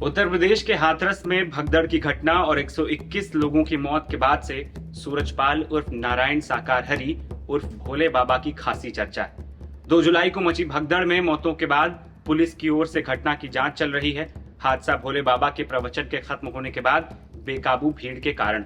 उत्तर प्रदेश के हाथरस में भगदड़ की घटना और 121 लोगों की मौत के बाद से सूरजपाल उर्फ नारायण साकार हरि उर्फ भोले बाबा की खासी चर्चा है। 2 जुलाई को मची भगदड़ में मौतों के बाद पुलिस की ओर से घटना की जांच चल रही है। हादसा भोले बाबा के प्रवचन के खत्म होने के बाद बेकाबू भीड़ के कारण,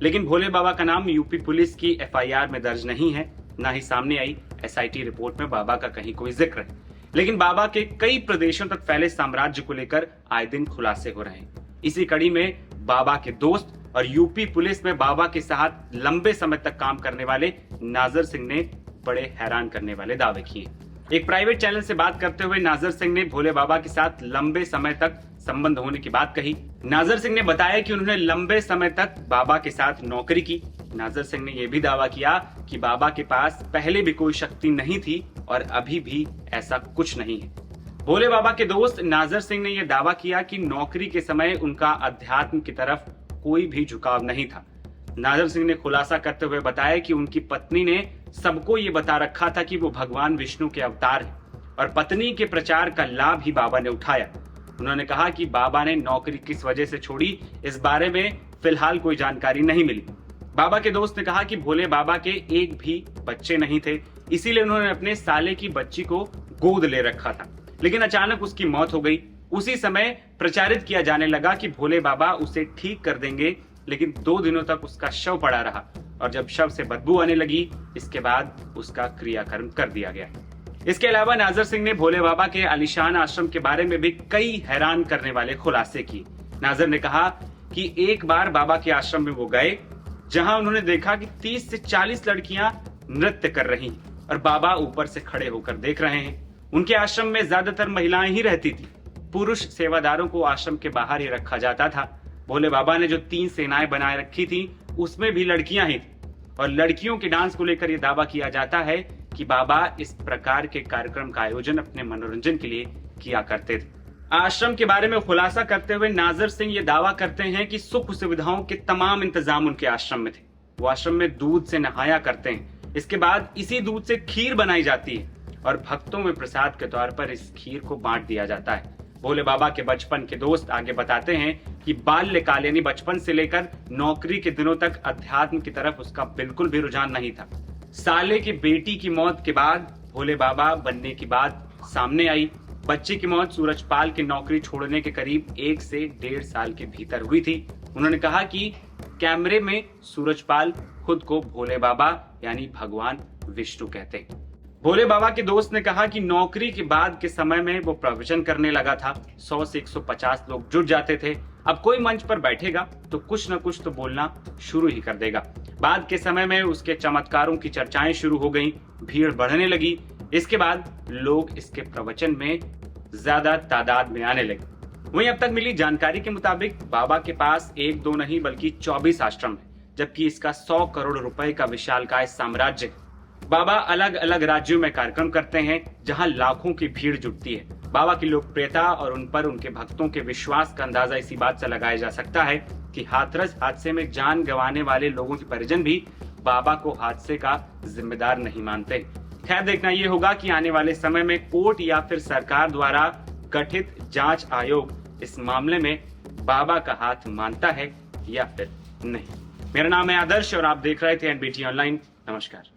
लेकिन भोले बाबा का नाम यूपी पुलिस की एफआईआर में दर्ज नहीं है, न ही सामने आई एसआईटी रिपोर्ट में बाबा का कहीं कोई जिक्र है। लेकिन बाबा के कई प्रदेशों तक फैले साम्राज्य को लेकर आए दिन खुलासे हो रहे हैं। इसी कड़ी में बाबा के दोस्त और यूपी पुलिस में बाबा के साथ लंबे समय तक काम करने वाले नाजर सिंह ने बड़े हैरान करने वाले दावे किए। एक प्राइवेट चैनल से बात करते हुए नाजर सिंह ने भोले बाबा के साथ लंबे समय तक संबंध होने की बात कही। नाजर सिंह ने बताया कि उन्होंने लंबे समय तक बाबा के साथ नौकरी की। नाजर सिंह ने यह भी दावा किया कि बाबा के पास पहले भी कोई शक्ति नहीं थी और अभी भी ऐसा कुछ नहीं है। भोले बाबा के दोस्त नाजर सिंह ने यह दावा किया कि नौकरी के समय उनका अध्यात्म की तरफ कोई भी झुकाव नहीं था। नाजर सिंह ने खुलासा करते हुए बताया कि उनकी पत्नी ने सबको ये बता रखा था कि वो भगवान विष्णु के अवतार हैं और पत्नी के प्रचार का लाभ ही बाबा ने उठाया। उन्होंने कहा कि बाबा ने नौकरी किस वजह से छोड़ी, इस बारे में फिलहाल कोई जानकारी नहीं मिली। बाबा के दोस्त ने कहा कि भोले बाबा के एक भी बच्चे नहीं थे, इसीलिए उन्होंने अपने साले की बच्ची को गोद ले रखा था, लेकिन अचानक उसकी मौत हो गई। उसी समय प्रचारित किया जाने लगा कि भोले बाबा उसे ठीक कर देंगे, लेकिन 2 दिनों तक उसका शव पड़ा रहा और जब शव से बदबू आने लगी, इसके बाद उसका क्रियाकर्म कर दिया गया। इसके अलावा नाजर सिंह ने भोले बाबा के आलीशान आश्रम के बारे में भी कई हैरान करने वाले खुलासे किए। नाजर ने कहा कि एक बार बाबा के आश्रम में वो गए, जहां उन्होंने देखा कि 30 से 40 लड़कियां नृत्य कर रही और बाबा ऊपर से खड़े होकर देख रहे हैं। उनके आश्रम में ज्यादातर महिलाएं ही रहती थी। पुरुष सेवादारों को आश्रम के बाहर ही रखा जाता था। भोले बाबा ने जो 3 सेनाएं बनाए रखी थी, उसमें भी लड़कियां ही थी और लड़कियों के डांस को लेकर यह दावा किया जाता है कि बाबा इस प्रकार के कार्यक्रम का आयोजन अपने मनोरंजन के लिए किया करते थे। आश्रम के बारे में खुलासा करते हुए नाजर सिंह ये दावा करते हैं कि सुख सुविधाओं के तमाम इंतजाम उनके आश्रम में थे। वो आश्रम में दूध से नहाया करते हैं। इसके बाद इसी दूध से खीर बनाई जाती है और भक्तों में प्रसाद के तौर पर इस खीर को बांट दिया जाता है। भोले बाबा के बचपन के दोस्त आगे बताते हैं कि बाल्यकाल यानी बचपन से लेकर नौकरी के दिनों तक अध्यात्म की तरफ उसका बिल्कुल भी रुझान नहीं था। साले की बेटी की मौत के बाद भोले बाबा बनने की बात सामने आई। बच्चे की मौत सूरजपाल की नौकरी छोड़ने के करीब 1 से 1.5 साल के भीतर हुई थी। उन्होंने कहा कि कैमरे में सूरजपाल खुद को भोले बाबा यानी भगवान विष्णु कहते हैं। भोले बाबा के दोस्त ने कहा कि नौकरी के बाद के समय में वो प्रवचन करने लगा था। 100 से 150 लोग जुट जाते थे। अब कोई मंच पर बैठेगा तो कुछ न कुछ तो बोलना शुरू ही कर देगा। बाद के समय में उसके चमत्कारों की चर्चाएं शुरू हो गईं, भीड़ बढ़ने लगी। इसके बाद लोग इसके प्रवचन में ज्यादा तादाद में आने लगे। वहीं अब तक मिली जानकारी के मुताबिक बाबा के पास 1-2 नहीं बल्कि 24 आश्रम है, जबकि इसका 100 करोड़ रुपए का विशालकाय साम्राज्य है। बाबा अलग अलग राज्यों में कार्यक्रम करते हैं, जहां लाखों की भीड़ जुटती है। बाबा की लोकप्रियता और उन पर उनके भक्तों के विश्वास का अंदाजा इसी बात से लगाया जा सकता है कि हाथरस हादसे में जान गंवाने वाले लोगों के परिजन भी बाबा को हादसे का जिम्मेदार नहीं मानते। खैर, देखना यह होगा कि आने वाले समय में कोर्ट या फिर सरकार द्वारा गठित जांच आयोग इस मामले में बाबा का हाथ मानता है या फिर नहीं। मेरा नाम है आदर्श और आप देख रहे थे एनबीटी ऑनलाइन। नमस्कार।